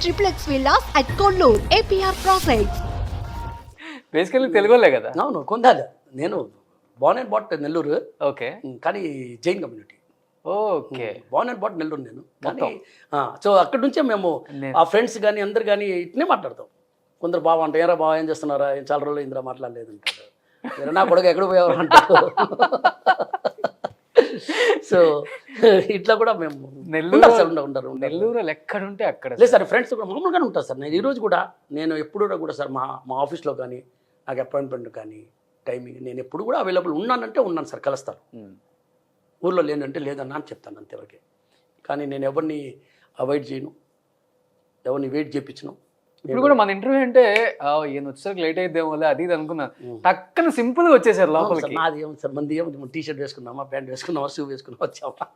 triplex villas at Kollur, APR Projects. Basically తెలుగులే కదా. అవును కొందాలి. నేను born and brought Nellore, okay కానీ Jain community. Okay born and brought Nellore నేను, కానీ సో అక్కడి నుంచే మేము ఆ ఫ్రెండ్స్ కానీ అందరు కానీ ఇట్నే మాట్లాడతాం. కొందరు బావ అంటే ఏరా బావ ఏం చేస్తున్నారా, ఏం చాలా రోజులు ఇందులో మాట్లాడలేదు అంటారు. "ఏరా నా కొడుకు ఎక్కడ పోయేవారు" అంటారు. సో ఇట్లా కూడా మేము ఉంటారు. నెల్లూరు ఎక్కడుంటే అక్కడ లేదు సార్, ఫ్రెండ్స్ కూడా మామూలుగానే ఉంటారు సార్. నేను ఈరోజు కూడా నేను ఎప్పుడు కూడా సార్ మా ఆఫీస్లో కానీ నాకు అపాయింట్మెంట్ కానీ టైమింగ్ నేను ఎప్పుడు కూడా అవైలబుల్ ఉన్నానంటే ఉన్నాను సార్, కలుస్తాను. ఊర్లో లేనంటే లేదన్నా అని చెప్తాను అంతవరకే. కానీ నేను ఎవరిని అవాయిడ్ చేయను, ఎవరిని వెయిట్ చేయించను. ఇప్పుడు కూడా మన ఇంటర్వ్యూ అంటే ఈయన వచ్చేసరికి లేట్ అయిద్దేమో అది ఇది అనుకున్నాను, టక్కన సింపుల్గా వచ్చేసారు లోపలికి. నాది ఏమి సార్, మంది ఏమి టీ షర్ట్ వేసుకున్నామా, ప్యాంట్ వేసుకున్నామా, షూ వేసుకున్నామా వచ్చామా.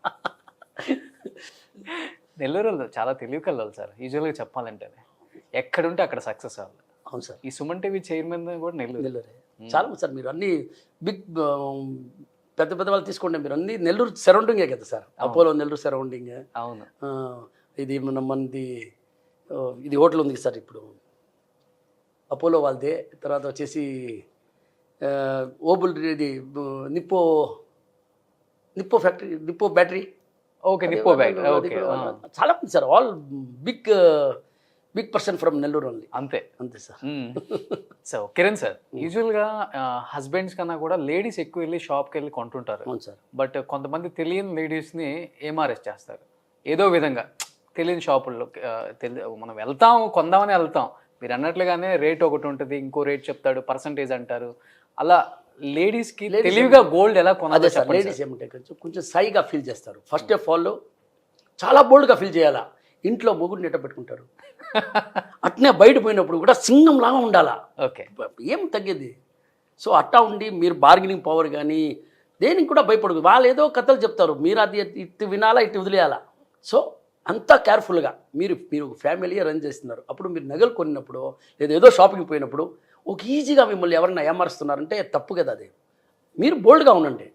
నెల్లూరు చాలా తెలివి కలవాలి సార్, యూజువల్గా చెప్పాలంటే ఎక్కడుంటే అక్కడ సక్సెస్ అవ్వాలి. అవును సార్. ఈ సుమన్ టీవీ చైర్మన్ కూడా నెల్లూరే. చాలా మంది సార్, మీరు అన్ని బిగ్ పెద్ద పెద్ద వాళ్ళు తీసుకోండి, మీరు అన్ని నెల్లూరు సరౌండింగే కదా సార్. Apollo Nellore surrounding. అవును. ఇది మనది ఇది హోటల్ ఉంది సార్ ఇప్పుడు, అపోలో వాళ్ళదే. తర్వాత వచ్చేసి ఓబుల్ ఇది Nippo factory, Nippo battery. Okay, Nippo battery. Okay, చాలా మంది sir, all big person from Nellore only. అంతే సార్. సో కిరణ్ సార్, యూజువల్గా హస్బెండ్స్ కన్నా కూడా లేడీస్ ఎక్కువ వెళ్ళి షాప్కి వెళ్ళి కొంటుంటారు. అవును సార్. బట్ కొంతమంది తెలియని లేడీస్ని ఏమారెస్ట్ చేస్తారు ఏదో విధంగా, తెలియని షాపుల్లో. మనం వెళ్తాం, కొందామని వెళ్తాం, మీరు అన్నట్లుగానే రేట్ ఒకటి ఉంటుంది, ఇంకో రేట్ చెప్తాడు, పర్సంటేజ్ అంటారు. అలా లేడీస్కి తెలివిగా గోల్డ్ ఎలా కొనాలి సార్? లేడీస్ ఏమంటే కొంచెం సైగా ఫీల్ చేస్తారు. ఫస్ట్ ఆఫ్ ఆల్ చాలా బోల్డ్గా ఫీల్ చేయాలా. ఇంట్లో మొగుడిని ఎట్ట పెట్టుకుంటారు, అట్నే బయట పోయినప్పుడు కూడా సింగం లాగా ఉండాలా. ఓకే, ఏం తగ్గేది. సో అట్టా ఉండి మీరు బార్గెనింగ్ పవర్ కానీ దేనికి కూడా భయపడదు. వాళ్ళు ఏదో కథలు చెప్తారు, మీరు అది ఇటు వినాలా ఇటు వదిలేయాలా. సో అంతా కేర్ఫుల్గా మీరు ఫ్యామిలీ రన్ చేస్తున్నారు. అప్పుడు మీరు నగలు కొన్నప్పుడు లేదా ఏదో షాపింగ్ పోయినప్పుడు ఒక ఈజీగా మిమ్మల్ని ఎవరన్నా ఏమారుస్తున్నారంటే తప్పు కదా. అది మీరు బోల్డ్గా ఉండండి.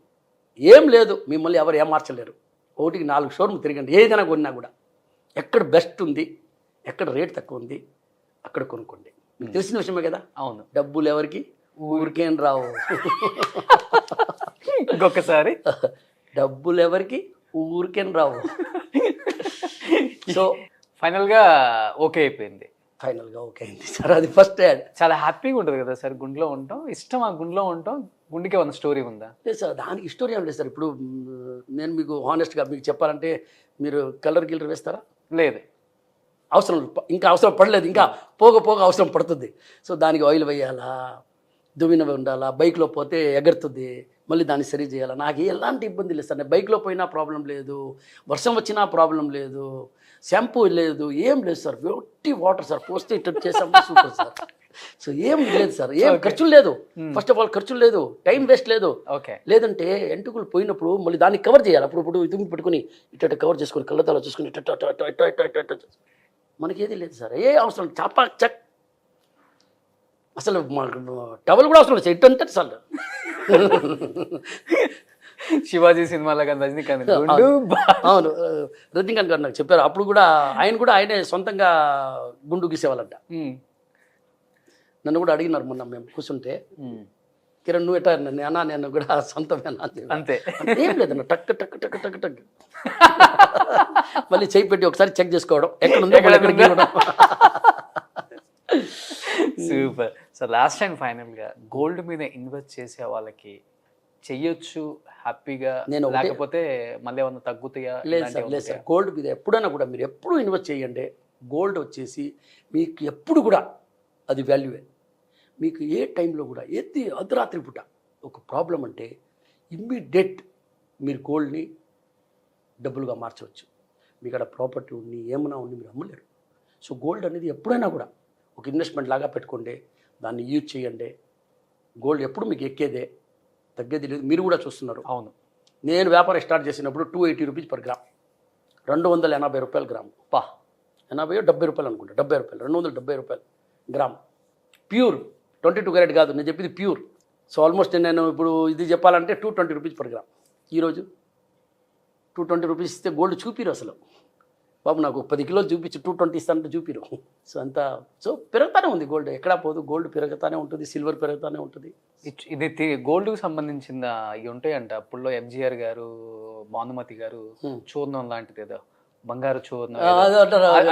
ఏం లేదు, మిమ్మల్ని ఎవరు ఏమార్చలేరు. 1-4 షోరూమ్ తిరగండి, ఏదైనా కొన్నా కూడా ఎక్కడ బెస్ట్ ఉంది, ఎక్కడ రేట్ తక్కువ ఉంది అక్కడ కొనుక్కోండి. మీకు తెలిసిన విషయమే కదా. అవును. డబ్బులు ఎవరికి ఊరికేం రావు. ఇంకొకసారి, డబ్బులు ఎవరికి ఊరికేం రావు. సో ఫైనల్గా ఓకే అయిపోయింది. ఫైనల్గా ఓకే అయింది సార్. అది ఫస్ట్ యాడ్. చాలా హ్యాపీగా ఉంటుంది కదా సార్ గుండెలో ఉంటాం, ఇష్టం ఆ గుండెలో ఉంటాం. గుండెకి ఉన్న స్టోరీ ఉందా? లేదు సార్, దానికి స్టోరీ ఏం లేదు సార్. ఇప్పుడు నేను మీకు హానెస్ట్గా మీకు చెప్పాలంటే, మీరు కలర్ గిల్లర్ వేస్తారా? లేదు, అవసరం ఇంకా అవసరం పడలేదు, ఇంకా పోగ అవసరం పడుతుంది. సో దానికి ఆయిల్ వేయాలా, దువ్వినవి ఉండాలా, బైక్లో పోతే ఎగరుతుంది, మళ్ళీ దాన్ని సరి చేయాలా. నాకు ఎలాంటి ఇబ్బంది లేదు సార్. నేను బైక్లో పోయినా ప్రాబ్లం లేదు, వర్షం వచ్చినా ప్రాబ్లం లేదు, షాంపూ లేదు, ఏం లేదు సార్. ఒట్టి వాటర్ సార్, పోస్తే ఇట్లా చేసాం సూపర్ సార్. సో ఏం లేదు సార్, ఏం ఖర్చులు లేదు. ఫస్ట్ ఆఫ్ ఆల్ ఖర్చులు లేదు, టైం వేస్ట్ లేదు. ఓకే. లేదంటే ఎంటుకలు పోయినప్పుడు మళ్ళీ దాన్ని కవర్ చేయాలి. అప్పుడు ఇది పెట్టుకుని ఇట్ట కవర్ చేసుకుని కళ్ళతాలో చూసుకుని మనకి ఏది లేదు సార్. ఏ అవసరం చాపా చక్, అసలు టవల్ కూడా అవసరం లేదు. ఇటు అంటే సార్ శివాజీ సినిమాలో కానీ రజనీకాంత్. అవును, రజనీకాంత్ గారు నాకు చెప్పారు. అప్పుడు కూడా ఆయనే సొంతంగా గుండు గీసేవాళ్ళంట. నన్ను కూడా అడిగినారు మొన్న మేము కూర్చుంటే, కిరణ్ నువ్వు ఎట్టా అన్నా, నేను కూడా సొంతమేనా అంతే. ఏం లేదన్న, టక్ టక్ టక్ టక్ టక్ మళ్ళీ చేయి పెట్టి ఒకసారి చెక్ చేసుకోవడం ఎక్కడుందో ఎక్కడికి. సూపర్. సో లాస్ట్ అండ్ ఫైనల్గా గోల్డ్ మీద ఇన్వెస్ట్ చేసే వాళ్ళకి చెయ్యొచ్చు హ్యాపీగా, లేకపోతే మళ్ళీ ఏమన్నా తగ్గుతాయా? లేదు సార్, లేదు సార్. గోల్డ్ మీద ఎప్పుడైనా కూడా మీరు ఎప్పుడు ఇన్వెస్ట్ చేయండి. గోల్డ్ వచ్చేసి మీకు ఎప్పుడు కూడా అది వాల్యూవే. మీకు ఏ టైంలో కూడా అర్ధరాత్రి పూట ఒక ప్రాబ్లం అంటే ఇమ్మీడియట్ మీరు గోల్డ్ని డబ్బులుగా మార్చవచ్చు. మీకు అక్కడ ప్రాపర్టీ ఉండి ఏమైనా ఉండి మీరు అమ్మలేరు. సో గోల్డ్ అనేది ఎప్పుడైనా కూడా ఒక ఇన్వెస్ట్మెంట్ లాగా పెట్టుకోండి, దాన్ని యూజ్ చేయండి. గోల్డ్ ఎప్పుడు మీకు ఎక్కేదే, తగ్గేది లేదు. మీరు కూడా చూస్తున్నారు. అవును, నేను వ్యాపారం స్టార్ట్ చేసినప్పుడు 280 రూపీస్ పర్ గ్రామ్, 280 రూపాయలు గ్రామ్. 80 రూపాయలు అనుకుంటా, 70 రూపాయలు, 270 రూపాయలు గ్రామ్. ప్యూర్ 22 క్యారెట్ కాదు, నేను చెప్పింది ప్యూర్. సో ఆల్మోస్ట్ నేను ఇప్పుడు ఇది చెప్పాలంటే 220 రూపీస్ పర్ గ్రామ్. ఈరోజు 220 రూపీస్ ఇస్తే గోల్డ్ చూపిరు అసలు. బాబు నాకు 10 కిలోలు చూపించి 220 ఇస్తానంటే చూపిరు. సో అంతా సో పెరుగుతానే ఉంది గోల్డ్, ఎక్కడా పోదు, గోల్డ్ పెరుగుతానే ఉంటుంది, సిల్వర్ పెరుగుతానే ఉంటుంది. ఇది గోల్డ్కి సంబంధించిన ఇవి ఉంటాయంట. అప్పుడులో ఎంజీఆర్ గారు, భానుమతి గారు చూర్ణం లాంటిది ఏదో బంగారు చూర్ణం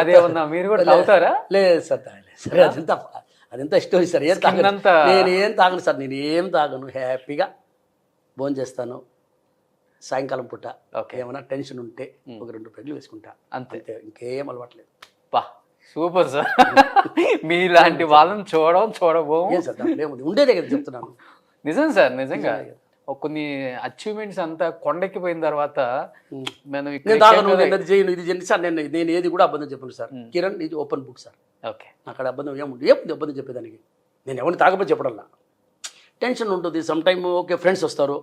అదే ఉన్నా, మీరు కూడా తాగుతారా? లేదు సార్, తాగలేదు సార్. అదంతా స్టోరీ సార్. ఏం తాగను, నేను ఏం తాగను సార్, నేను ఏం తాగను. హ్యాపీగా భోజనం చేస్తాను, సాయంకాలం పూట ఏమైనా టెన్షన్ ఉంటే ఒక 2 పెగ్గులు వేసుకుంటా, అంతే. ఇంకేం అలవాట్లేదు. బా సూపర్ సార్. మీలాంటి వాళ్ళని చూడబోము. ఏం సార్ ఏముంది, ఉండేదే కదా చెప్తున్నాను. నిజం సార్, నిజంగా కొన్ని అచీవ్మెంట్స్ అంతా కొండెక్కిపోయిన తర్వాత నేను తాగను, నేను అది చేయను, ఇది చేయను సార్. నేను ఏది కూడా అబద్ధం చెప్పను సార్. కిరణ్ ఇది ఓపెన్ బుక్ సార్. ఓకే, అక్కడ అబద్ధం ఏముంది అబద్ధం చెప్పేదానికి. నేను ఎవరిని తాగకపోతే చెప్పడంలా టెన్షన్ ఉంటుంది. సమ్ టైమ్ ఓకే ఫ్రెండ్స్ వస్తారు,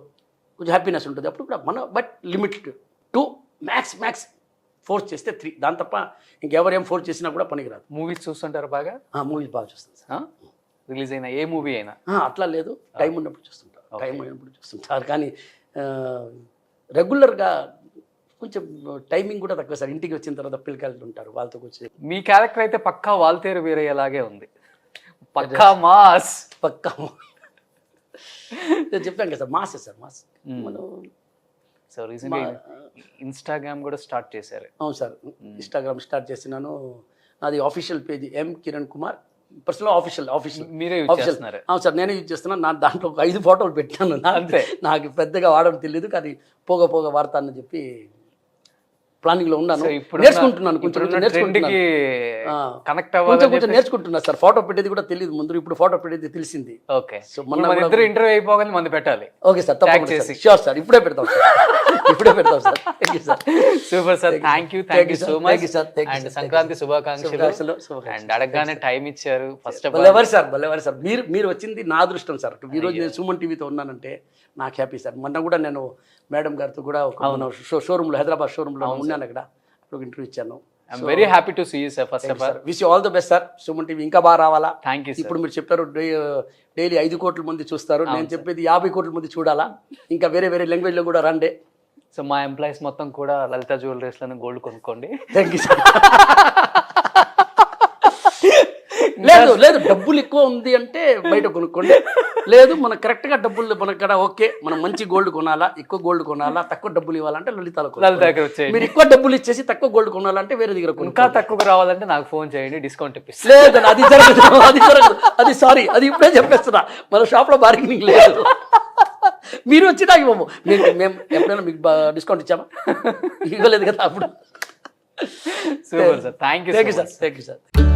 కొంచెం హ్యాపీనెస్ ఉంటుంది, అప్పుడు కూడా మన బట్ లిమిట్ 2 మ్యాక్స్ ఫోర్స్ చేస్తే 3, దాని తప్ప ఇంకెవరేం ఫోర్స్ చేసినా కూడా పనికిరాదు. మూవీస్ చూస్తుంటారు బాగా? మూవీస్ బాగా చూస్తాను సార్. రిలీజ్ అయినా ఏ మూవీ అయినా అట్లా లేదు, టైం ఉన్నప్పుడు చూస్తుంటారు, టైం అయినప్పుడు చూస్తుంటారు. కానీ రెగ్యులర్గా కొంచెం టైమింగ్ కూడా తక్కువ సార్. ఇంటికి వచ్చిన తర్వాత పిల్లకాయలు ఉంటారు, వాళ్ళతో వచ్చి. మీ క్యారెక్టర్ అయితే పక్కా వాల్తేరు వీరయ్యలాగే ఉంది, పక్కా మాస్. పక్కా చెప్పాను కదా సార్, మాస్ సార్, మాస్. మనం సో రీసెంట్లీ ఇన్స్టాగ్రామ్ కూడా స్టార్ట్ చేశారు. అవును సార్, ఇన్స్టాగ్రామ్ స్టార్ట్ చేసినాను. నాది ఆఫీషియల్ పేజ్ ఎం కిరణ్ కుమార్, పర్సనల్ ఆఫీషియల్ మీరే యూజ్ చేస్తున్నారు? అవును సార్, నేనే యూజ్ చేస్తున్నాను. నా దాంట్లో ఒక 5 ఫోటోలు పెట్టాను. అంతే, నాకు పెద్దగా వాడడం తెలియదు, కానీ పోగా వాడతానని చెప్పి ప్లానింగ్ లో ఉన్నాను. నేర్చుకుంటున్నాను, కొంచెం నేర్చుకుంటున్నా సార్. ఫోటో పెట్టేది కూడా తెలియదు ముందు, ఇప్పుడు ఫోటో పెట్టేది తెలిసింది. ఓకే, సో మన ఇద్దరు ఇంటర్వ్యూ అయిపోగానే మంది పెట్టాలి. ఓకే సార్, తప్పకుండా షూర్ సార్, ఇప్పుడే పెడతాం sir. Thank you sir. Super sir, thank you so much sir. And Sankranti శుభాకాంక్షలు. అండ్ అడగగానే టైం ఇచ్చారు. ఫస్ట్ ఆఫ్ ఆల్ ఎవరు సార్ మీరు వచ్చింది నా అదృష్టం సార్. ఈ రోజు నేను సుమన్ టీవీతో ఉన్నానంటే నాకు హ్యాపీ సార్. మొన్న కూడా నేను మేడం గారితో కూడా షోరూంలో, హైదరాబాద్ షోరూంలో ఉన్నాను, అక్కడ ఒక ఇంటర్వ్యూ ఇచ్చాను. I'm very happy to see you sir. First of all wish you all the best sir. Suman TV ఇంకా బాగా రావాలా. Thank you. ఇప్పుడు మీరు చెప్పారు డైలీ 5 కోట్ల మంది చూస్తారు, నేను చెప్పేది 50 కోట్ల మంది చూడాలా. ఇంకా వేరే లాంగ్వేజ్లో కూడా రండి. సో మా ఎంప్లాయీస్ మొత్తం కూడా లలిత జ్యువెలరీస్లోనే గోల్డ్ కొనుక్కోండి. Thank you sir. లేదు డబ్బులు ఎక్కువ ఉంది అంటే బయట కొనుక్కోండి. లేదు మన కరెక్ట్గా డబ్బులు మనక్కడ ఓకే, మనం మంచి గోల్డ్ కొనాలా, ఎక్కువ గోల్డ్ కొనాలా, తక్కువ డబ్బులు ఇవ్వాలంటే లలిత దగ్గర వచ్చేయండి. మీరు ఎక్కువ డబ్బులు ఇచ్చేసి తక్కువ గోల్డ్ కొనాలంటే వేరే దగ్గర ఇంకా తక్కువ రావాలంటే నాకు ఫోన్ చేయండి, డిస్కౌంట్ ఇప్పిస్తాను. లేదు అది జరగదు, అది సారీ, అది ఇప్పుడే చెప్పేస్తున్నా, మన షాప్లో బార్గెనింగ్ లేదు. మీరు వచ్చి నాకు ఇవ్వము, మేము ఎప్పుడైనా మీకు డిస్కౌంట్ ఇచ్చామా? ఇవ్వలేదు కదా అప్పుడు. Super sir, thank you sir.